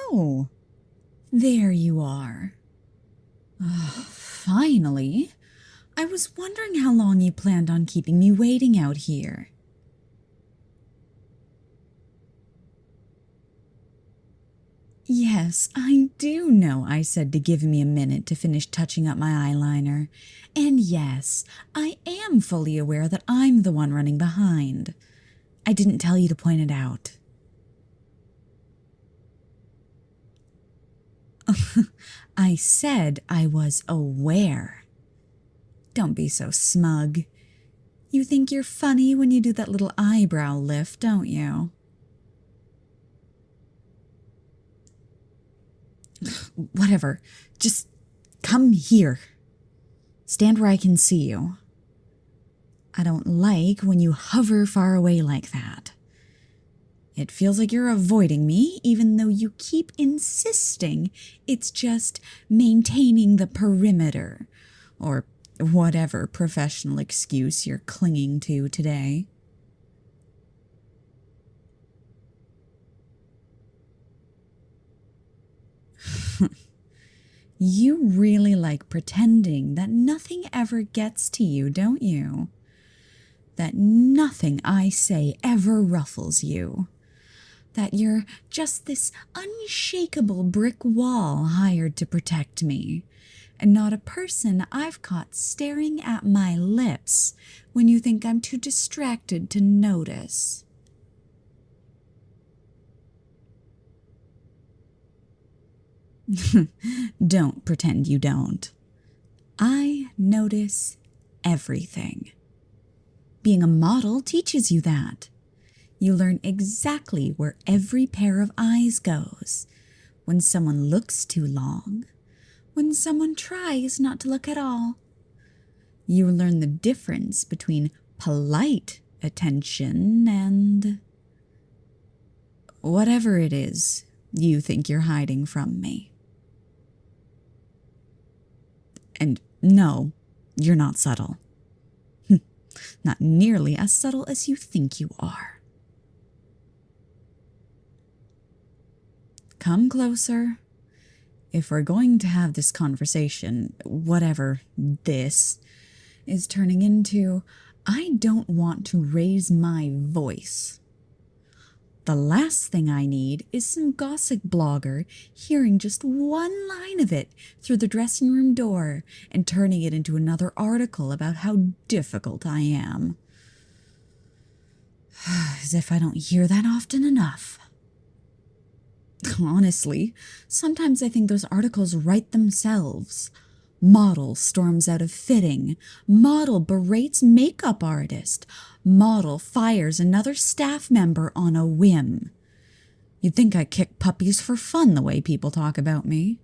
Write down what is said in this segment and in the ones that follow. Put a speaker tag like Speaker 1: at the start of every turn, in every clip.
Speaker 1: Oh, there you are. Finally. I was wondering how long you planned on keeping me waiting out here. Yes, I do know I said to give me a minute to finish touching up my eyeliner. And yes, I am fully aware that I'm the one running behind. I didn't tell you to point it out. I said I was aware. Don't be so smug. You think you're funny when you do that little eyebrow lift, don't you? Whatever. Just come here. Stand where I can see you. I don't like when you hover far away like that. It feels like you're avoiding me, even though you keep insisting it's just maintaining the perimeter, or whatever professional excuse you're clinging to today. You really like pretending that nothing ever gets to you, don't you? That nothing I say ever ruffles you. That you're just this unshakable brick wall hired to protect me, and not a person I've caught staring at my lips when you think I'm too distracted to notice. Don't pretend you don't. I notice everything. Being a model teaches you that. You learn exactly where every pair of eyes goes, when someone looks too long, when someone tries not to look at all. You learn the difference between polite attention and whatever it is you think you're hiding from me. And no, you're not subtle. Not nearly as subtle as you think you are. Come closer. If we're going to have this conversation, whatever this is turning into, I don't want to raise my voice. The last thing I need is some gossip blogger hearing just one line of it through the dressing room door and turning it into another article about how difficult I am. As if I don't hear that often enough. Honestly, sometimes I think those articles write themselves. Model storms out of fitting. Model berates makeup artist. Model fires another staff member on a whim. You'd think I kick puppies for fun the way people talk about me.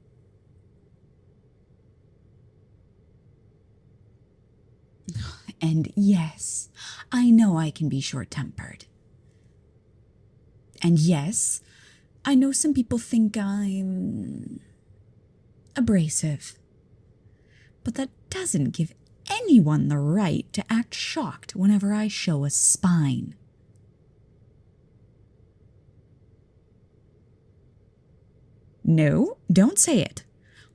Speaker 1: And yes, I know I can be short-tempered. And yes, I know some people think I'm abrasive. But that doesn't give anyone the right to act shocked whenever I show a spine. No, don't say it.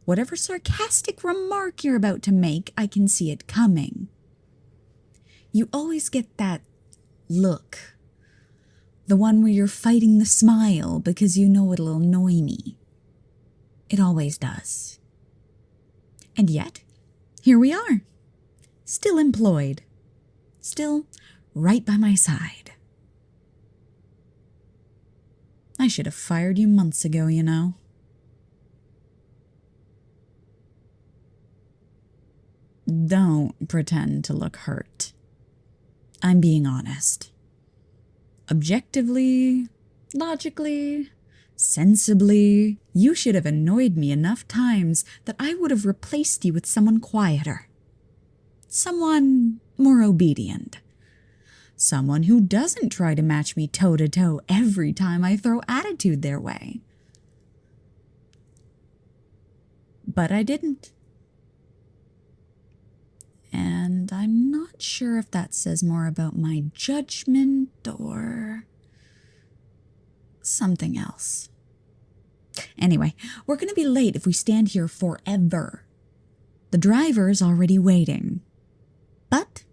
Speaker 1: Whatever sarcastic remark you're about to make, I can see it coming. You always get that look. The one where you're fighting the smile because you know it'll annoy me. It always does. And yet, here we are, still employed, still right by my side. I should have fired you months ago, you know. Don't pretend to look hurt. I'm being honest. Objectively, logically, sensibly, you should have annoyed me enough times that I would have replaced you with someone quieter. Someone more obedient. Someone who doesn't try to match me toe-to-toe every time I throw attitude their way. But I didn't. And I'm not sure if that says more about my judgment or something else. Anyway, we're going to be late if we stand here forever. The driver's already waiting. But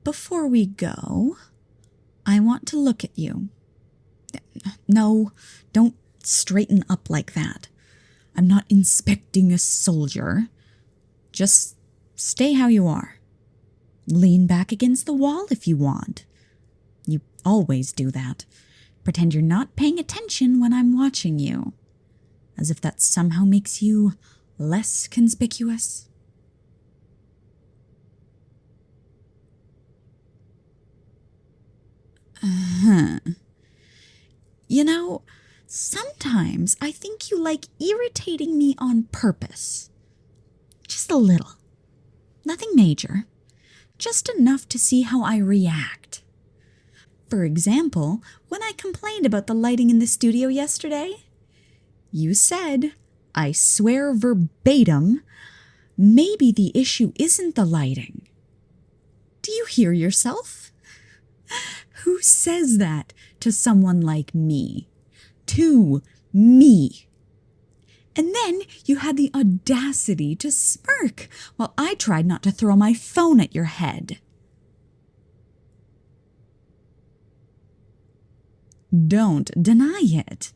Speaker 1: before we go, I want to look at you. No, don't straighten up like that. I'm not inspecting a soldier. Just stay how you are. Lean back against the wall if you want. You always do that. Pretend you're not paying attention when I'm watching you. As if that somehow makes you less conspicuous. You know, sometimes I think you like irritating me on purpose. Just a little. Nothing major. Just enough to see how I react. For example, when I complained about the lighting in the studio yesterday, you said, I swear verbatim, maybe the issue isn't the lighting. Do you hear yourself? Who says that to someone like me? To me. And then you had the audacity to smirk while I tried not to throw my phone at your head. Don't deny it.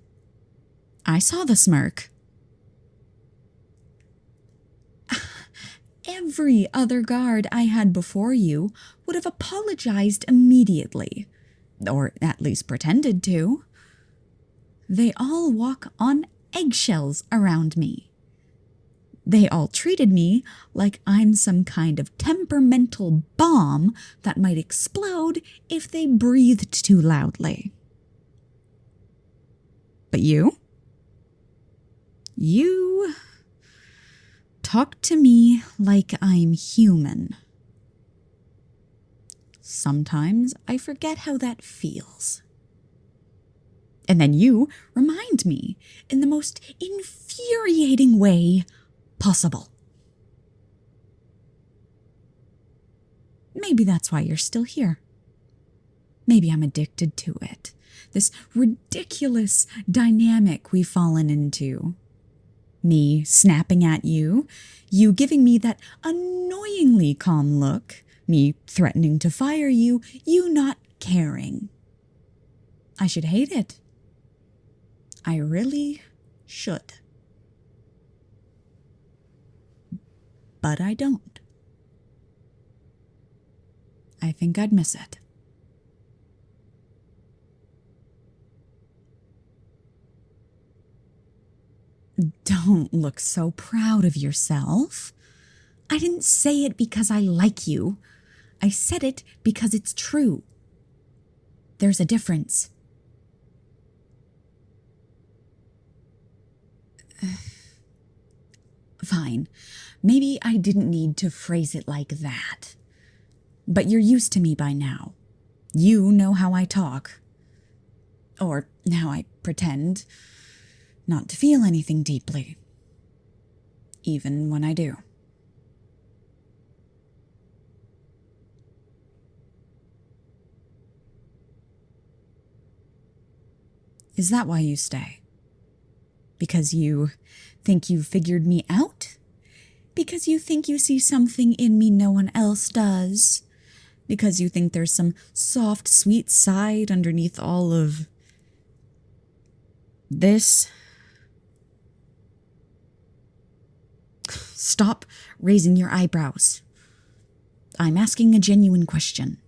Speaker 1: I saw the smirk. Every other guard I had before you would have apologized immediately, or at least pretended to. They all walk on eggshells around me. They all treated me like I'm some kind of temperamental bomb that might explode if they breathed too loudly. But you talk to me like I'm human. Sometimes I forget how that feels. And then you remind me in the most infuriating way possible. Maybe that's why you're still here. Maybe I'm addicted to it. This ridiculous dynamic we've fallen into. Me snapping at you, you giving me that annoyingly calm look, me threatening to fire you, you not caring. I should hate it. I really should. But I don't. I think I'd miss it. Don't look so proud of yourself. I didn't say it because I like you. I said it because it's true. There's a difference. Fine. Maybe I didn't need to phrase it like that. But you're used to me by now. You know how I talk. Or how I pretend not to feel anything deeply. Even when I do. Is that why you stay? Because you think you've figured me out? Because you think you see something in me no one else does? Because you think there's some soft, sweet side underneath all of this? Stop raising your eyebrows. I'm asking a genuine question.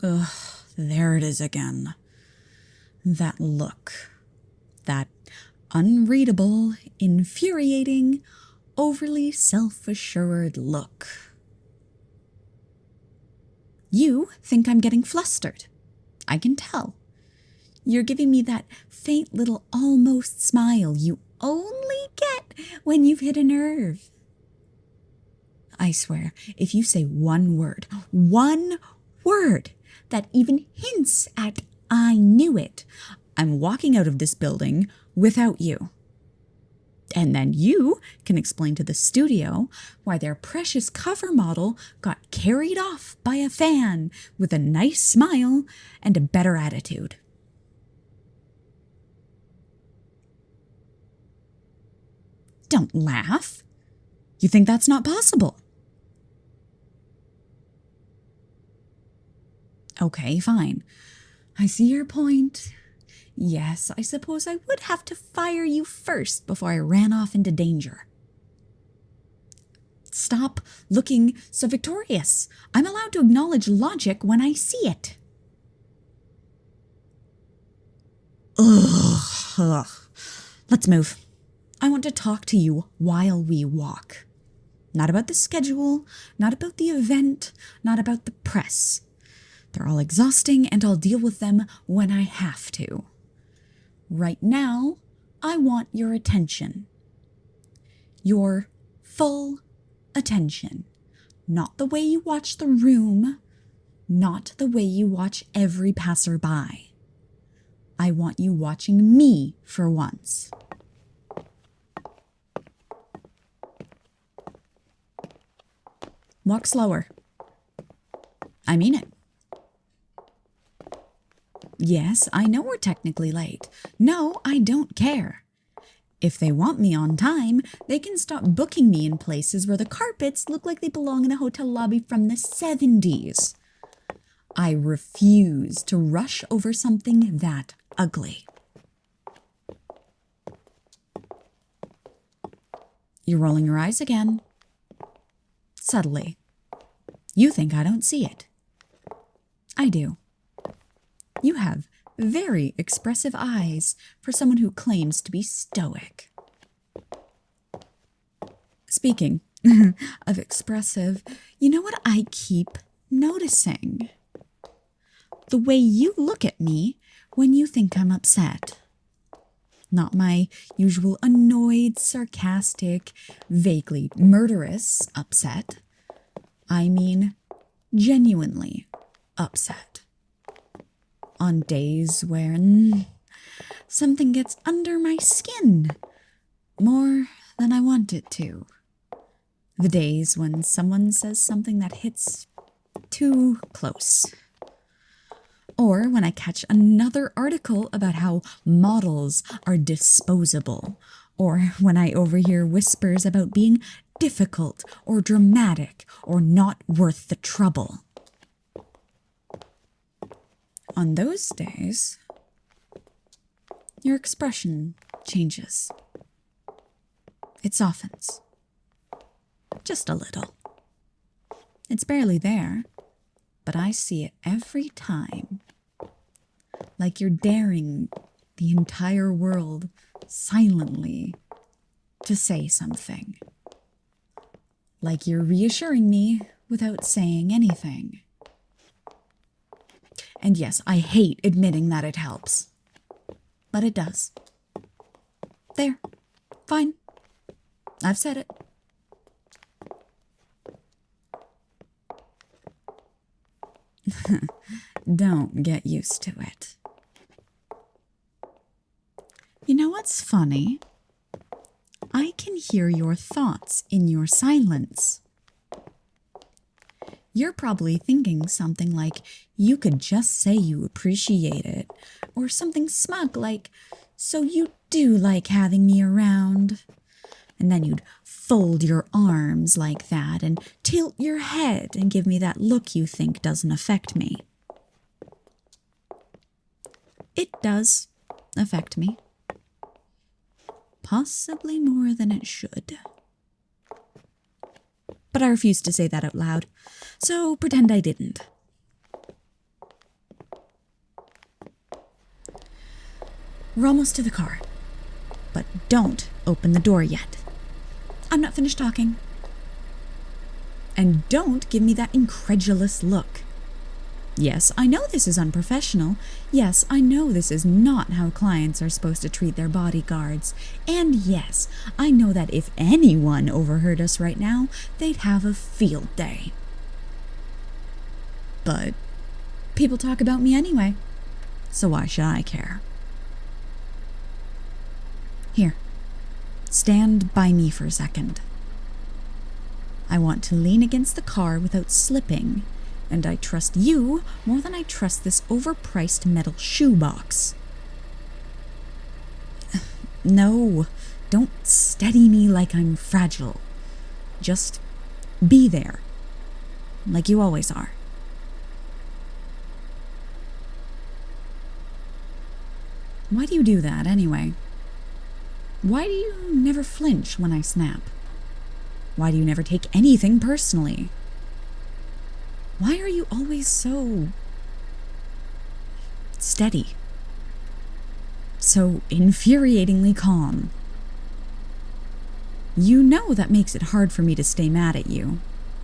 Speaker 1: Ugh, there it is again. That look. That unreadable, infuriating, overly self-assured look. You think I'm getting flustered. I can tell. You're giving me that faint little almost smile you only get when you've hit a nerve. I swear, if you say one word that even hints at I knew it, I'm walking out of this building without you. And then you can explain to the studio why their precious cover model got carried off by a fan with a nice smile and a better attitude. Don't laugh. You think that's not possible? Okay, fine. I see your point. Yes, I suppose I would have to fire you first before I ran off into danger. Stop looking so victorious. I'm allowed to acknowledge logic when I see it. Ugh. Let's move. I want to talk to you while we walk. Not about the schedule, not about the event, not about the press. They're all exhausting and I'll deal with them when I have to. Right now, I want your attention. Your full attention. Not the way you watch the room, not the way you watch every passerby. I want you watching me for once. Walk slower. I mean it. Yes, I know we're technically late. No, I don't care. If they want me on time, they can stop booking me in places where the carpets look like they belong in a hotel lobby from the 70s. I refuse to rush over something that ugly. You're rolling your eyes again. Subtly. You think I don't see it. I do. You have very expressive eyes for someone who claims to be stoic. Speaking of expressive, you know what I keep noticing? The way you look at me when you think I'm upset. Not my usual annoyed, sarcastic, vaguely murderous upset. I mean genuinely upset. On days where something gets under my skin more than I want it to. The days when someone says something that hits too close. Or when I catch another article about how models are disposable. Or when I overhear whispers about being difficult or dramatic or not worth the trouble. On those days, your expression changes. It softens. Just a little. It's barely there, but I see it every time. Like you're daring the entire world silently to say something. Like you're reassuring me without saying anything. And yes, I hate admitting that it helps. But it does. There. Fine. I've said it. Don't get used to it. You know what's funny? I can hear your thoughts in your silence. You're probably thinking something like, you could just say you appreciate it, or something smug like, so you do like having me around. And then you'd fold your arms like that and tilt your head and give me that look you think doesn't affect me. It does affect me. Possibly more than it should. But I refuse to say that out loud, so pretend I didn't. We're almost to the car, but don't open the door yet. I'm not finished talking. And don't give me that incredulous look. Yes, I know this is unprofessional. Yes, I know this is not how clients are supposed to treat their bodyguards. And yes, I know that if anyone overheard us right now, they'd have a field day. But people talk about me anyway, so why should I care? Here, Stand by me for a second. I want to lean against the car without slipping, and I trust you more than I trust this overpriced metal shoebox. No, don't steady me like I'm fragile. Just be there, like you always are. Why do you do that, anyway? Why do you never flinch when I snap? Why do you never take anything personally? Why are you always so steady? So infuriatingly calm? You know that makes it hard for me to stay mad at you,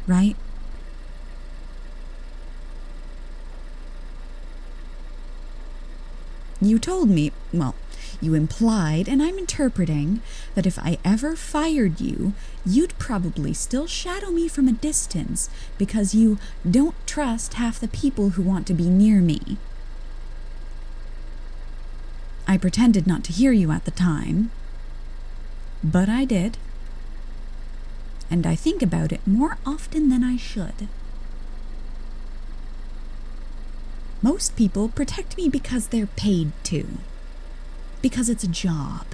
Speaker 1: right? You told me, well, you implied, and I'm interpreting, that if I ever fired you, you'd probably still shadow me from a distance because you don't trust half the people who want to be near me. I pretended not to hear you at the time, but I did. And I think about it more often than I should. Most people protect me because they're paid to. Because it's a job.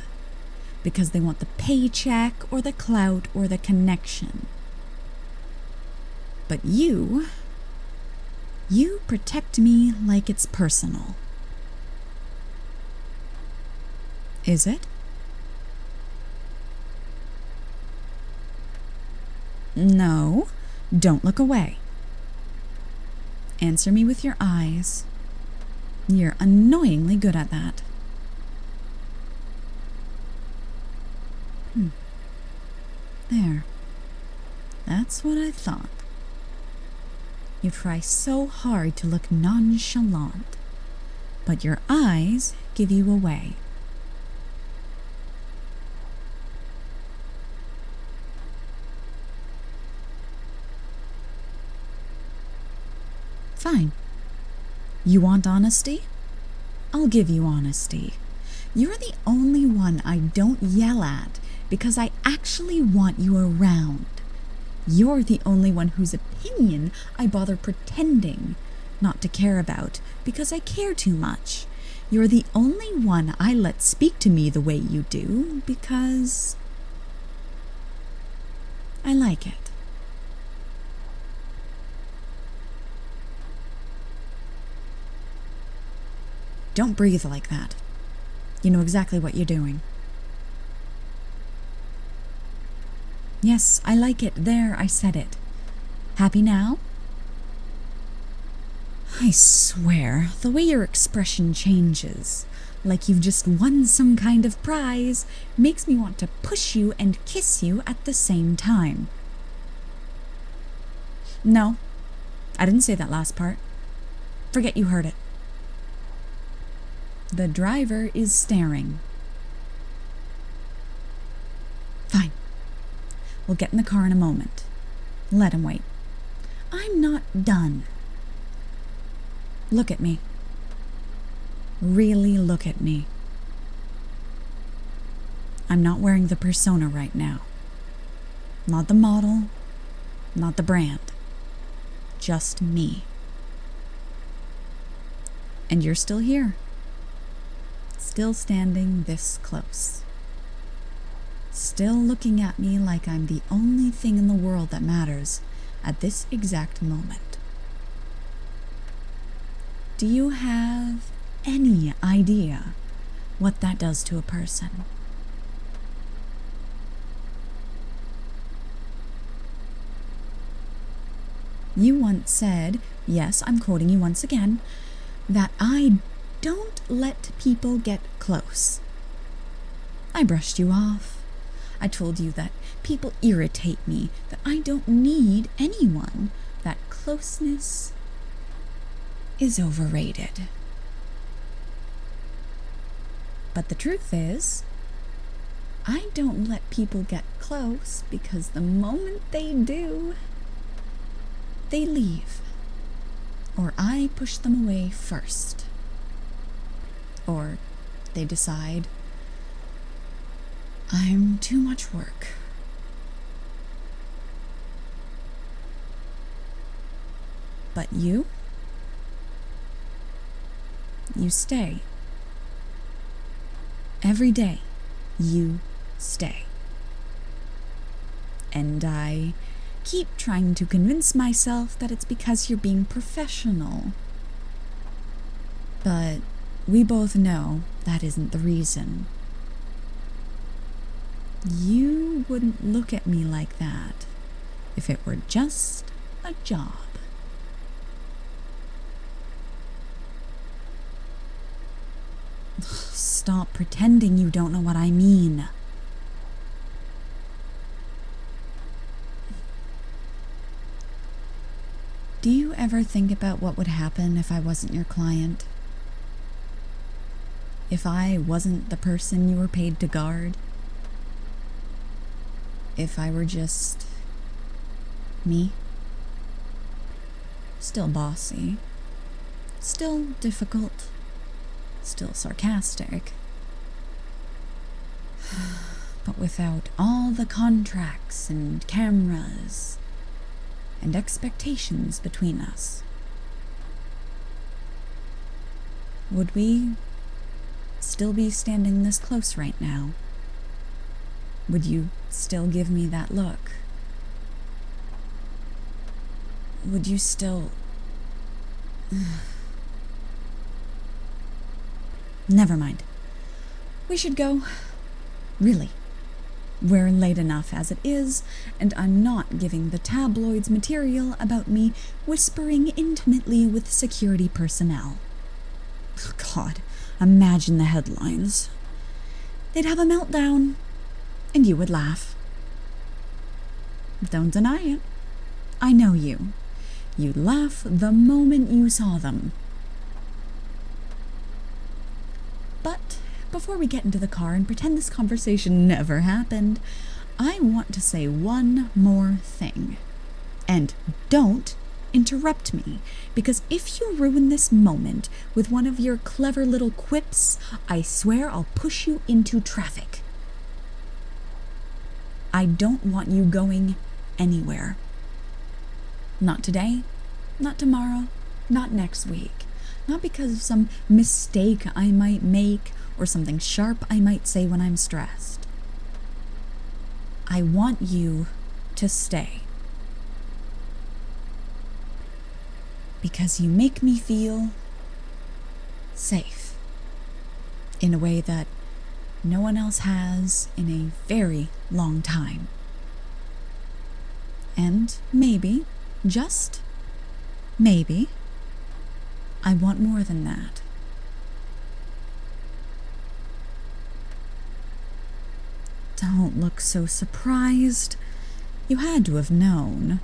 Speaker 1: Because they want the paycheck or the clout or the connection. But you protect me like it's personal. Is it? No, don't look away. Answer me with your eyes. You're annoyingly good at that. There. That's what I thought. You try so hard to look nonchalant, but your eyes give you away. Fine. You want honesty? I'll give you honesty. You're the only one I don't yell at because I actually want you around. You're the only one whose opinion I bother pretending not to care about because I care too much. You're the only one I let speak to me the way you do because I like it. Don't breathe like that. You know exactly what you're doing. Yes, I like it. There, I said it. Happy now? I swear, the way your expression changes, like you've just won some kind of prize, makes me want to push you and kiss you at the same time. No, I didn't say that last part. Forget you heard it. The driver is staring. Fine. We'll get in the car in a moment. Let him wait. I'm not done. Look at me. Really look at me. I'm not wearing the persona right now. Not the model, not the brand. Just me. And you're still here. Still standing this close. Still looking at me like I'm the only thing in the world that matters at this exact moment. Do you have any idea what that does to a person? You once said, yes, I'm quoting you once again, that I don't let people get close. I brushed you off. I told you that people irritate me, that I don't need anyone, that closeness is overrated. But the truth is, I don't let people get close because the moment they do, they leave. Or I push them away first. Or they decide, I'm too much work. But you stay. Every day, you stay. And I keep trying to convince myself that it's because you're being professional. But we both know that isn't the reason. You wouldn't look at me like that if it were just a job. Stop pretending you don't know what I mean. Do you ever think about what would happen if I wasn't your client? If I wasn't the person you were paid to guard? If I were just me? Still bossy. Still difficult. Still sarcastic. But without all the contracts and cameras and expectations between us. Would we still be standing this close right now? Would you still give me that look? Would you still... Never mind. We should go. Really. We're late enough as it is, and I'm not giving the tabloids material about me whispering intimately with security personnel. God, imagine the headlines. They'd have a meltdown, and you would laugh. Don't deny it. I know you. You'd laugh the moment you saw them. But before we get into the car and pretend this conversation never happened, I want to say one more thing. And don't interrupt me, because if you ruin this moment with one of your clever little quips, I swear I'll push you into traffic. I don't want you going anywhere. Not today, not tomorrow, not next week. Not because of some mistake I might make or something sharp I might say when I'm stressed. I want you to stay. Because you make me feel safe in a way that no one else has in a very long time. And maybe, just maybe, I want more than that. Don't look so surprised. You had to have known.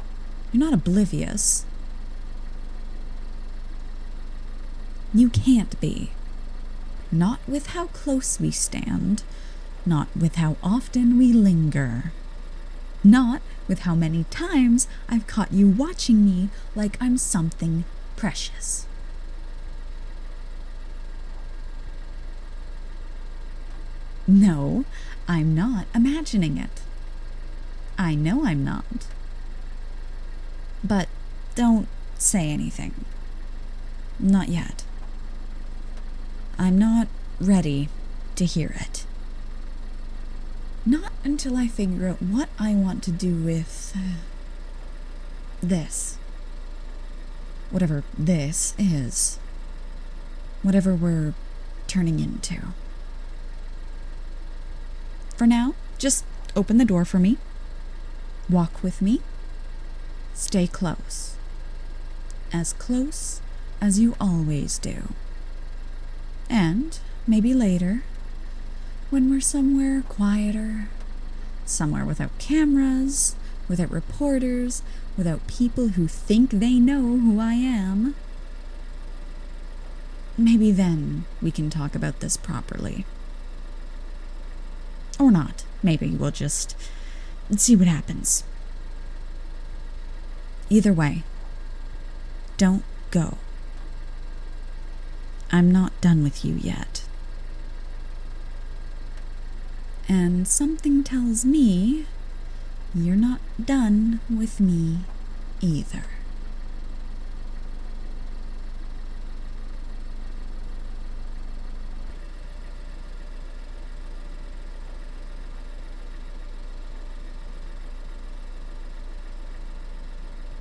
Speaker 1: You're not oblivious. You can't be. Not with how close we stand. Not with how often we linger. Not with how many times I've caught you watching me like I'm something precious. No, I'm not imagining it. I know I'm not. But don't say anything. Not yet. I'm not ready to hear it. Not until I figure out what I want to do with this. Whatever this is. Whatever we're turning into. For now, just open the door for me. Walk with me. Stay close. As close as you always do. And maybe later, when we're somewhere quieter, somewhere without cameras, without reporters, without people who think they know who I am, maybe then we can talk about this properly. Or not. Maybe we'll just see what happens. Either way, don't go. I'm not done with you yet. And something tells me you're not done with me either.